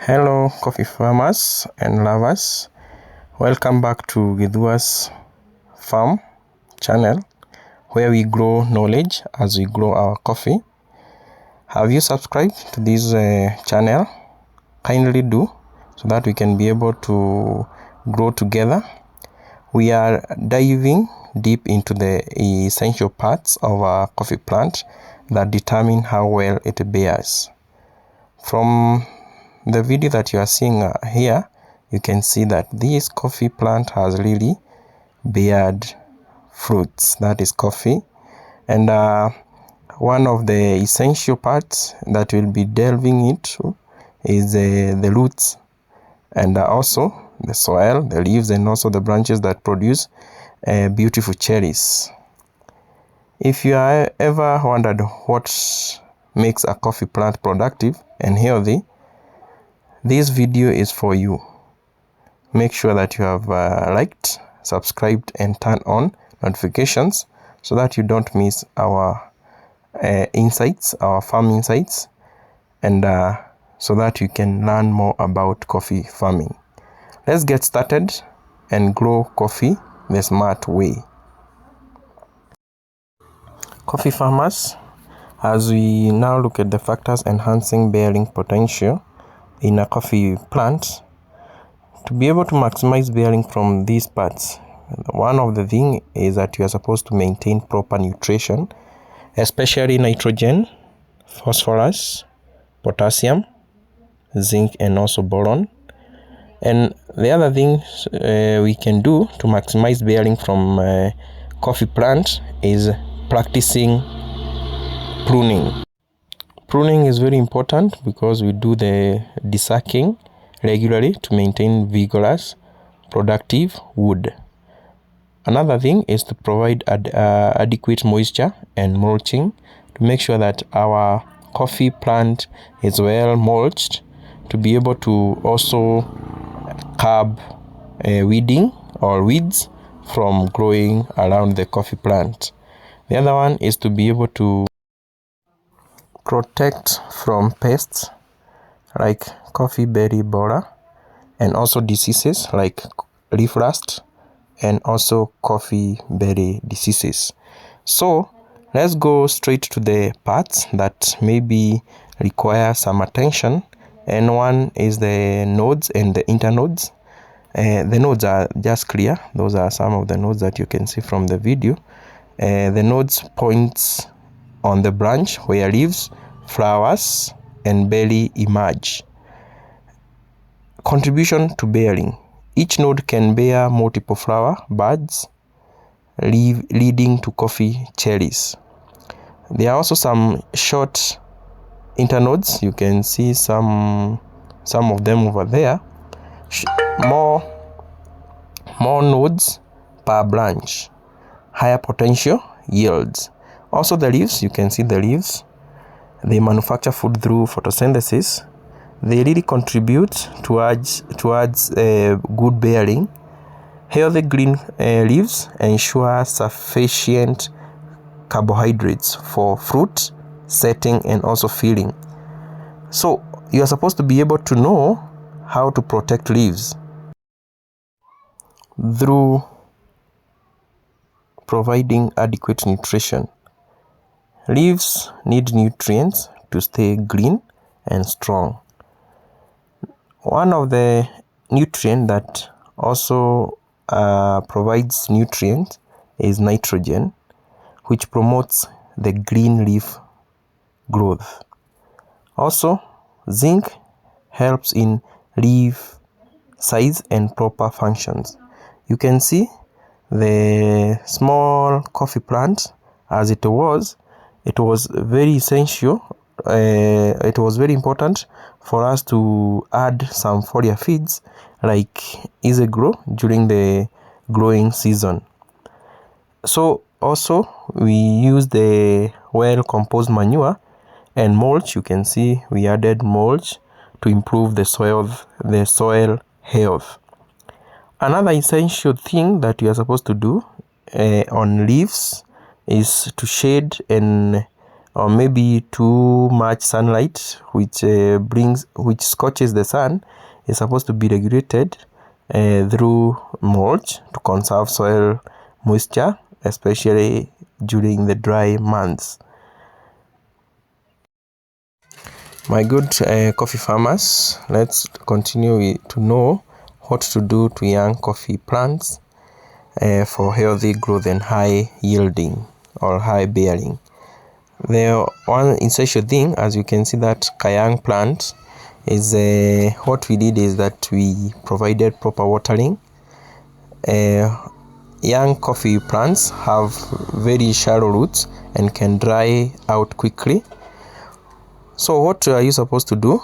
Hello coffee farmers and lovers, welcome back to Githua's farm channel where we grow knowledge as we grow our coffee. Have you subscribed to this channel? Kindly do, so that we can be able to grow together. We are diving deep into the essential parts of our coffee plant that determine how well it bears. From the video that you are seeing here, you can see that this coffee plant has really bared fruits, that is coffee. And one of the essential parts that we'll be delving into is the roots, and also the soil, the leaves, and also the branches that produce beautiful cherries. If you are ever wondered what makes a coffee plant productive and healthy, this video is for you. Make sure that you have liked, subscribed, and turned on notifications so that you don't miss our insights, our farm insights, and so that you can learn more about coffee farming. Let's get started and grow coffee the smart way. Coffee farmers, as we now look at the factors enhancing bearing potential in a coffee plant, to be able to maximize bearing from these parts, one of the things is that you are supposed to maintain proper nutrition, especially nitrogen, phosphorus, potassium, zinc, and also boron. And the other thing we can do to maximize bearing from coffee plant is practicing pruning. Pruning is very important because we do the desicking regularly to maintain vigorous, productive wood. Another thing is to provide adequate moisture and mulching to make sure that our coffee plant is well mulched, to be able to also curb weeding or weeds from growing around the coffee plant. The other one is to be able to protect from pests like coffee berry borer, and also diseases like leaf rust and also coffee berry diseases. So let's go straight to the parts that maybe require some attention, and one is the nodes and the internodes. The nodes are just clear. Those are some of the nodes that you can see from the video. The nodes points on the branch where leaves, flowers, and berry emerge. Contribution to bearing. Each node can bear multiple flower buds, leading to coffee cherries. There are also some short internodes. You can see some of them over there. More nodes per branch, higher potential yields. Also the leaves, you can see the leaves. They manufacture food through photosynthesis. They really contribute towards good bearing. Healthy green leaves ensure sufficient carbohydrates for fruit setting and also filling. So you are supposed to be able to know how to protect leaves through providing adequate nutrition. Leaves need nutrients to stay green and strong. One of the nutrients that also provides nutrients is nitrogen, which promotes the green leaf growth. Also, zinc helps in leaf size and proper functions. You can see the small coffee plant as it was very essential. It was very important for us to add some foliar feeds like Easy Grow during the growing season. So also we use the well composed manure and mulch. You can see we added mulch to improve the soil health. Another essential thing that you are supposed to do on leaves is to shade and or maybe too much sunlight, which scorches the sun, is supposed to be regulated through mulch to conserve soil moisture, especially during the dry months. My good coffee farmers, let's continue to know what to do to young coffee plants for healthy growth and high yielding or high bearing. The one essential thing, as you can see, that young plant is what we did is that we provided proper watering. Young coffee plants have very shallow roots and can dry out quickly. So what are you supposed to do?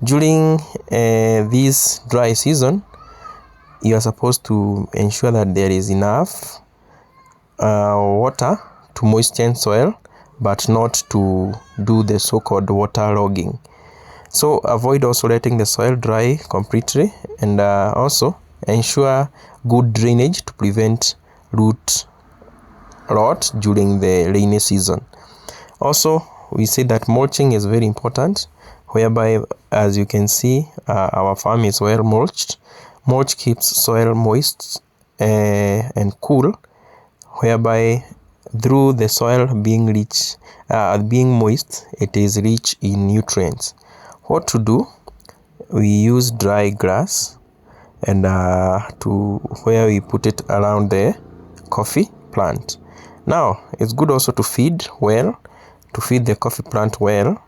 During this dry season, you are supposed to ensure that there is enough water to moisten soil, but not to do the so-called water logging. So avoid also letting the soil dry completely, and also ensure good drainage to prevent root rot during the rainy season. Also, we say that mulching is very important, whereby, as you can see, our farm is well mulched. Mulch keeps soil moist and cool, whereby through the soil being moist, it is rich in nutrients. What to do? We use dry grass and where we put it around the coffee plant. Now, it's good also to feed the coffee plant well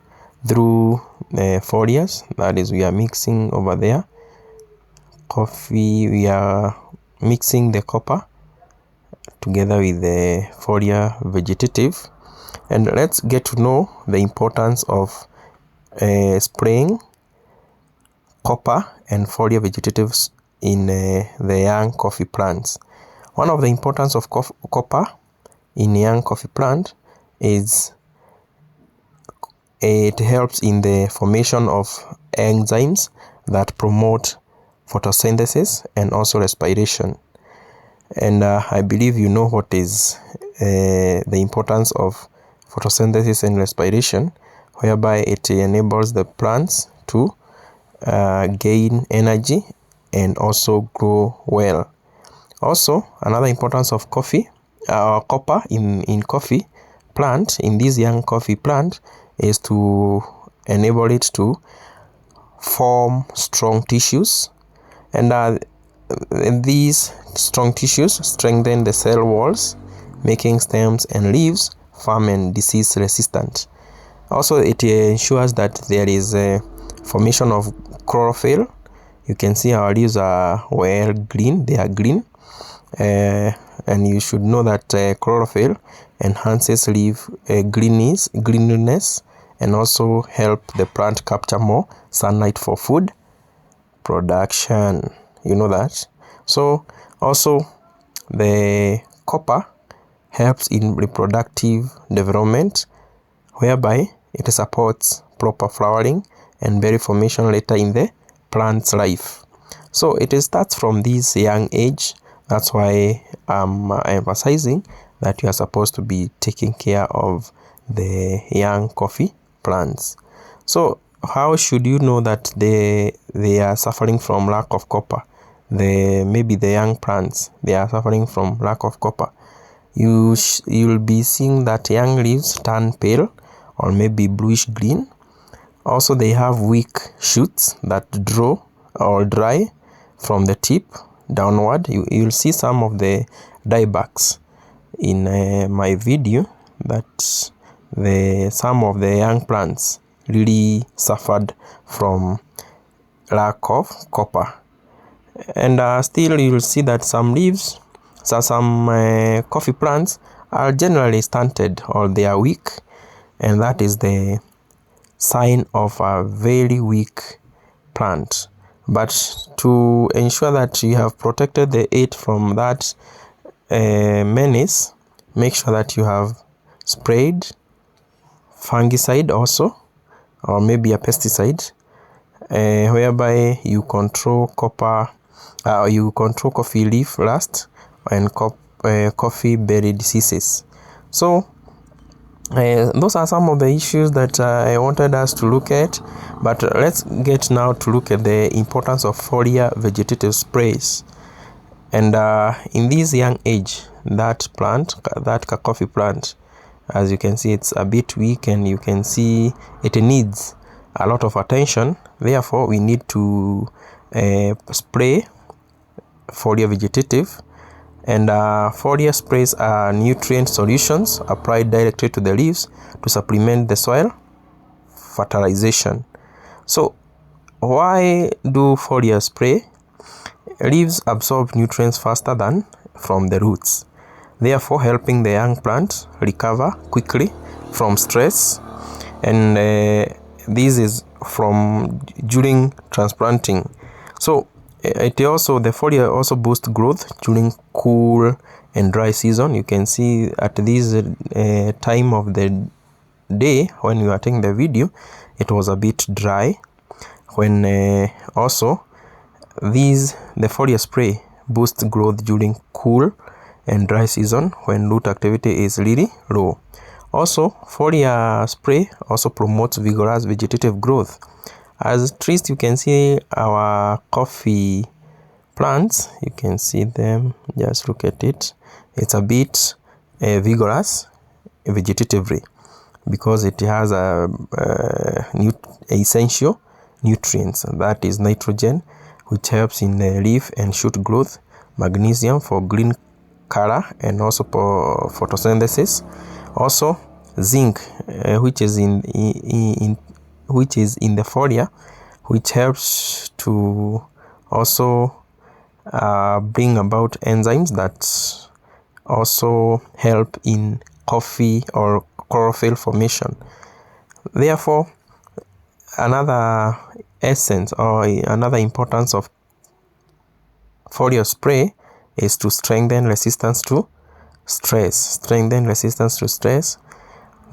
through foliars. That is, we are mixing over there we are mixing the copper together with the foliar vegetative. And let's get to know the importance of spraying copper and foliar vegetatives in the young coffee plants. One of the importance of copper in young coffee plant is it helps in the formation of enzymes that promote photosynthesis and also respiration. And I believe you know what is the importance of photosynthesis and respiration, whereby it enables the plants to gain energy and grow well. Also, another importance of copper in coffee plant, in this young coffee plant, is to enable it to form strong tissues, and these strong tissues strengthen the cell walls, making stems and leaves firm and disease resistant. Also, it ensures that there is a formation of chlorophyll. You can see our leaves are well green, they are green, and you should know that chlorophyll enhances leaf greenness and also help the plant capture more sunlight for food production. You know that. So also the copper helps in reproductive development, whereby it supports proper flowering and berry formation later in the plant's life. So it starts from this young age. That's why I'm emphasizing that you are supposed to be taking care of the young coffee plants. So how should you know that they are suffering from lack of copper? Maybe the young plants, they are suffering from lack of copper. You'll be seeing that young leaves turn pale or maybe bluish green. Also, they have weak shoots that draw or dry from the tip downward. You'll see some of the diebacks in my video that some of the young plants really suffered from lack of copper. And still you'll see that some leaves, some coffee plants are generally stunted or they are weak, and that is the sign of a very weak plant. But to ensure that you have protected the aid from that menace, make sure that you have sprayed fungicide also, or maybe a pesticide, whereby you control coffee leaf rust and coffee berry diseases. So Those are some of the issues that I wanted us to look at, but let's get now to look at the importance of foliar vegetative sprays. And in this young age, that coffee plant, as you can see, it's a bit weak, and you can see it needs a lot of attention. Therefore, we need to spray foliar vegetative. And foliar sprays are nutrient solutions applied directly to the leaves to supplement the soil fertilization. So why do foliar spray? Leaves absorb nutrients faster than from the roots, therefore helping the young plant recover quickly from stress. And this is from during transplanting. So the foliar also boosts growth during cool and dry season. You can see at this time of the day when we are taking the video, it was a bit dry. When also the foliar spray boosts growth during cool and dry season when root activity is really low. Also, foliar spray also promotes vigorous vegetative growth. As trees, you can see our coffee plants, you can see them, just look at it. It's a bit vigorous vegetatively because it has essential nutrients, that is nitrogen, which helps in leaf and shoot growth, magnesium for green color and also for photosynthesis, also zinc, which is in the foliar, which helps to also bring about enzymes that also help in coffee or chlorophyll formation. Therefore, another essence or another importance of foliar spray is to strengthen resistance to stress.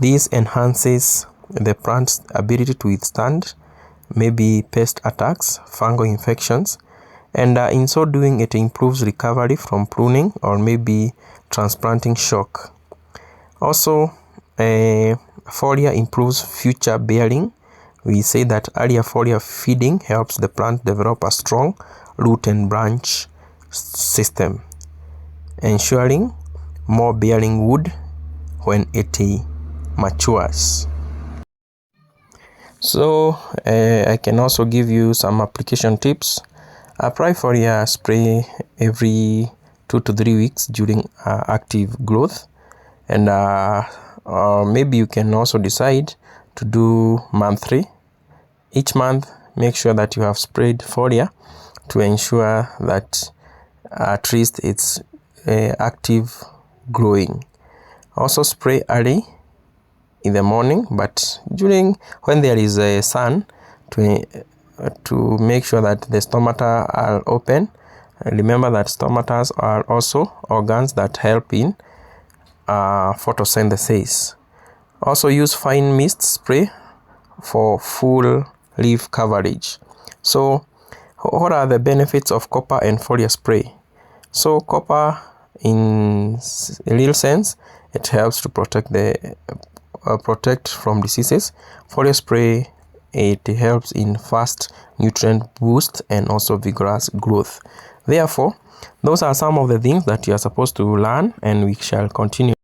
This enhances the plant's ability to withstand maybe pest attacks, fungal infections, and in so doing it improves recovery from pruning or maybe transplanting shock. Also, foliar improves future bearing. We say that earlier foliar feeding helps the plant develop a strong root and branch system, ensuring more bearing wood when it matures. So I can also give you some application tips. Apply foliar spray every 2 to 3 weeks during active growth, and maybe you can also decide to do monthly. Each month, make sure that you have sprayed foliar to ensure that at least it's active growing. Also spray early in the morning, but when there is a sun, to make sure that the stomata are open. Remember that stomatas are also organs that help in photosynthesis. Also use fine mist spray for full leaf coverage. So what are the benefits of copper and foliar spray? So copper, in a real sense, it helps to protect from diseases. Foliar spray, it helps in fast nutrient boost and also vigorous growth. Therefore, those are some of the things that you are supposed to learn, and we shall continue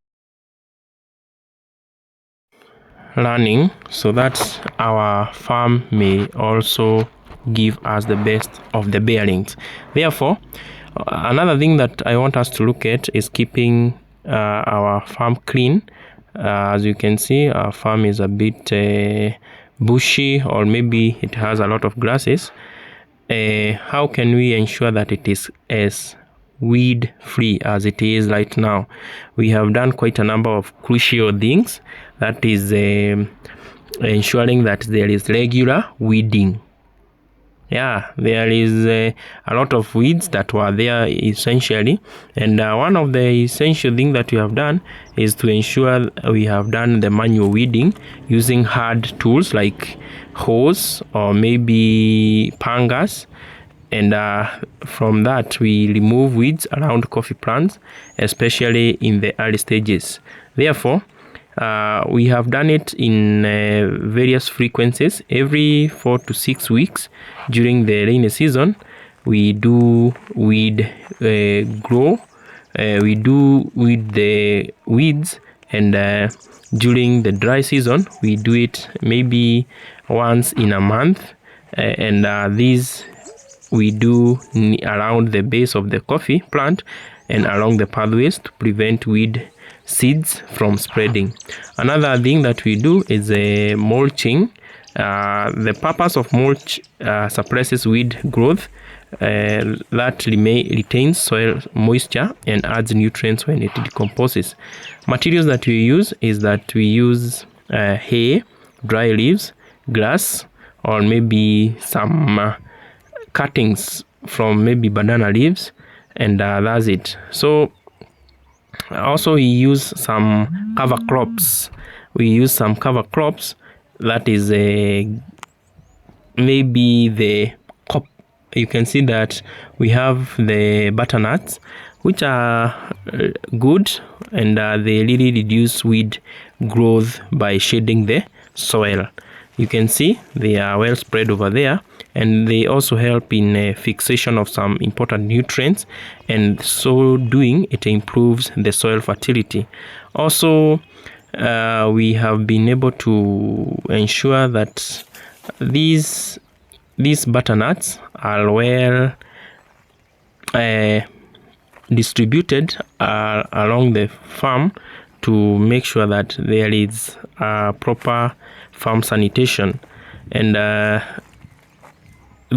learning so that our farm may also give us the best of the bearings. Therefore, another thing that I want us to look at is keeping our farm clean. As you can see, our farm is a bit bushy, or maybe it has a lot of grasses. How can we ensure that it is as weed free as it is right now? We have done quite a number of crucial things, that is ensuring that there is regular weeding. Yeah, there is a lot of weeds that were there essentially, and one of the essential things that we have done is to ensure we have done the manual weeding using hard tools like hose or maybe pangas, and from that we remove weeds around coffee plants, especially in the early stages. Therefore, We have done it in various frequencies. Every 4 to 6 weeks during the rainy season, we do weed grow. We do weed the weeds, and during the dry season, we do it maybe once in a month. And these we do around the base of the coffee plant and along the pathways to prevent weed seeds from spreading. Another thing that we do is mulching. The purpose of mulch suppresses weed growth, that retains soil moisture and adds nutrients when it decomposes. Materials that we use is that we use hay, dry leaves, grass, or maybe some cuttings from maybe banana leaves, and that's it. So also we use some cover crops. That is maybe the cop. You can see that we have the butternuts, which are good, and they really reduce weed growth by shading the soil. You can see they are well spread over there, and they also help in fixation of some important nutrients, and so doing it improves the soil fertility. Also, we have been able to ensure that these butternuts are well distributed along the farm to make sure that there is proper farm sanitation, and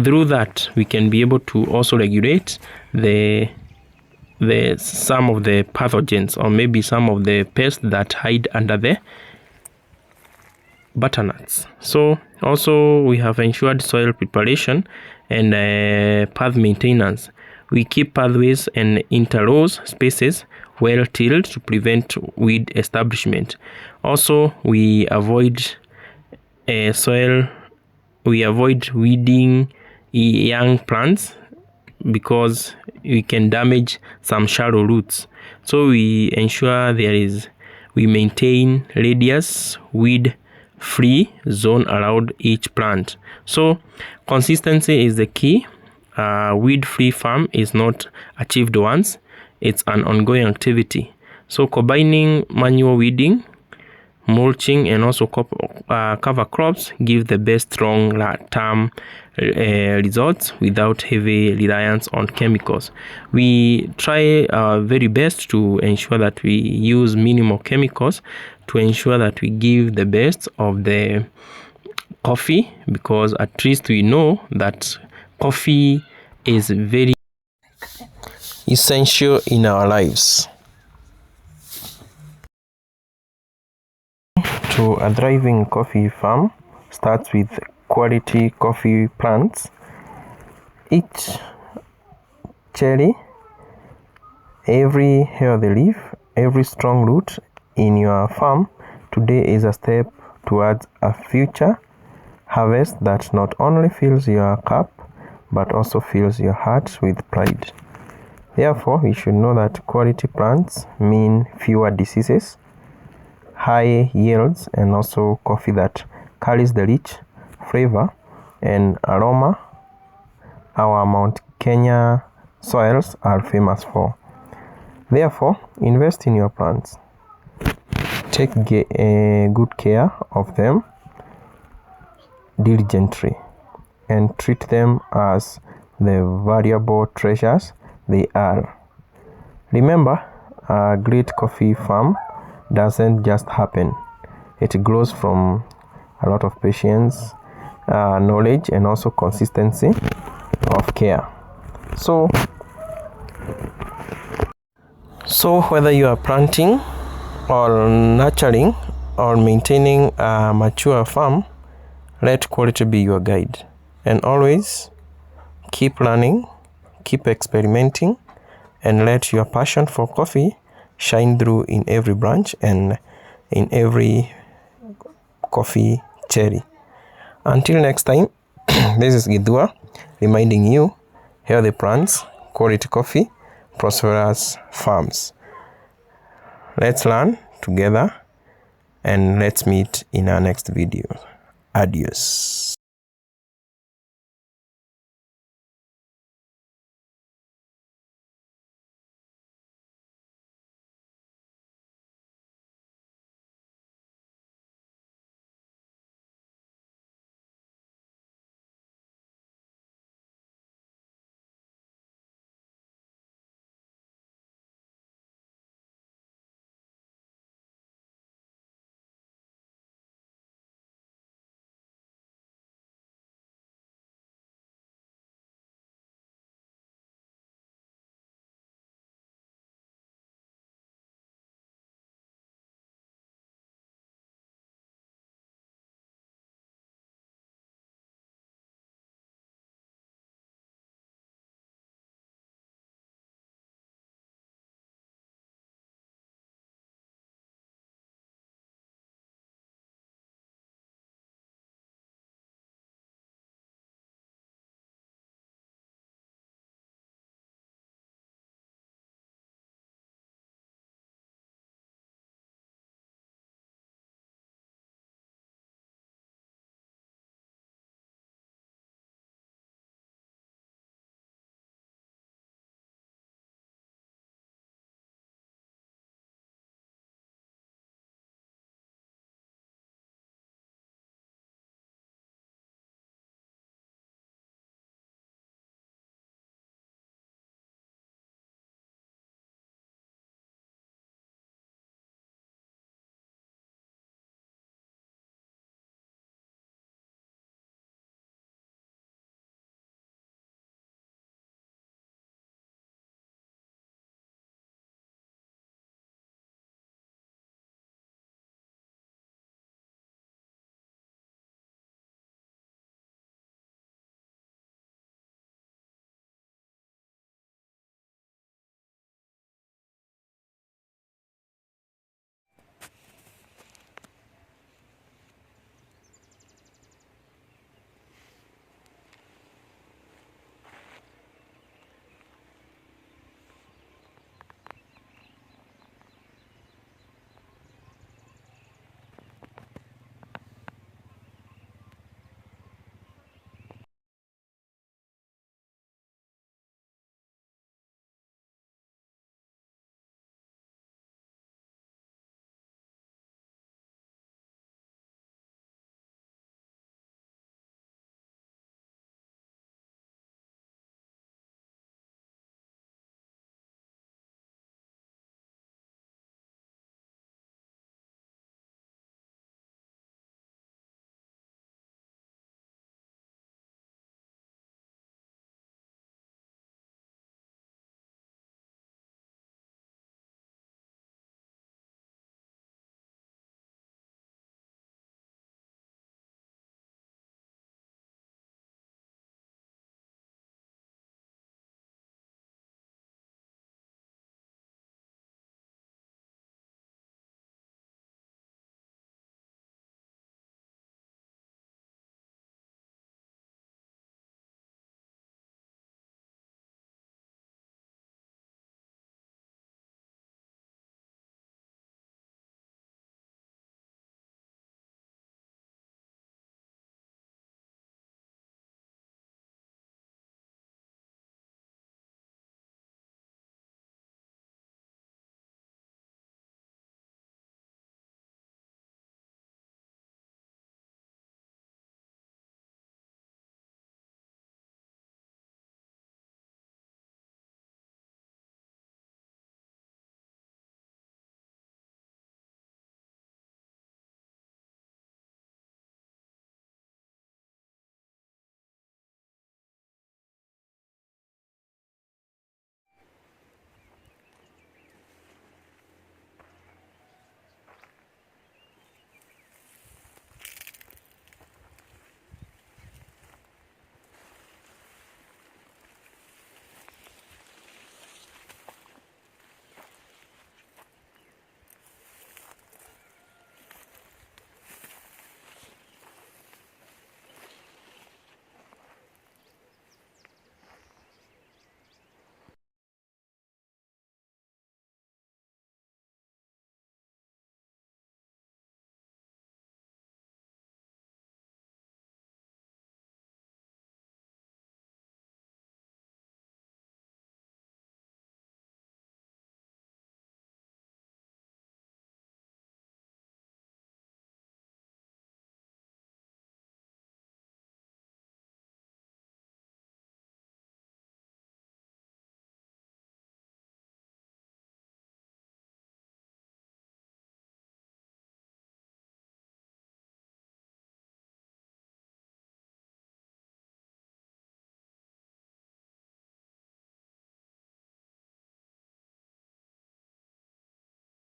through that we can be able to also regulate the some of the pathogens, or maybe some of the pests that hide under the butternuts. So also we have ensured soil preparation and path maintenance. We keep pathways and interrows spaces well tilled to prevent weed establishment. Also, we avoid weeding young plants because we can damage some shallow roots. So we ensure we maintain radius weed free zone around each plant. So consistency is the key. Weed free farm is not achieved once, it's an ongoing activity. So combining manual weeding, mulching, and also cover crops give the best long-term results without heavy reliance on chemicals. We try our very best to ensure that we use minimal chemicals to ensure that we give the best of the coffee, because at least we know that coffee is very essential in our lives. So a thriving coffee farm starts with quality coffee plants. Each cherry, every healthy leaf, every strong root in your farm today is a step towards a future harvest that not only fills your cup but also fills your heart with pride. Therefore, we should know that quality plants mean fewer diseases, high yields, and also coffee that carries the rich flavor and aroma our Mount Kenya soils are famous for. Therefore, invest in your plants. Take good care of them diligently and treat them as the valuable treasures they are. Remember, a great coffee farm doesn't just happen. It grows from a lot of patience, knowledge, and also consistency of care. So whether you are planting or nurturing or maintaining a mature farm, let quality be your guide. And always keep learning, keep experimenting, and let your passion for coffee shine through in every branch and in every coffee cherry. Until next time, this is Gidua reminding you, healthy plants, quality coffee, prosperous farms. Let's learn together and let's meet in our next video. Adios.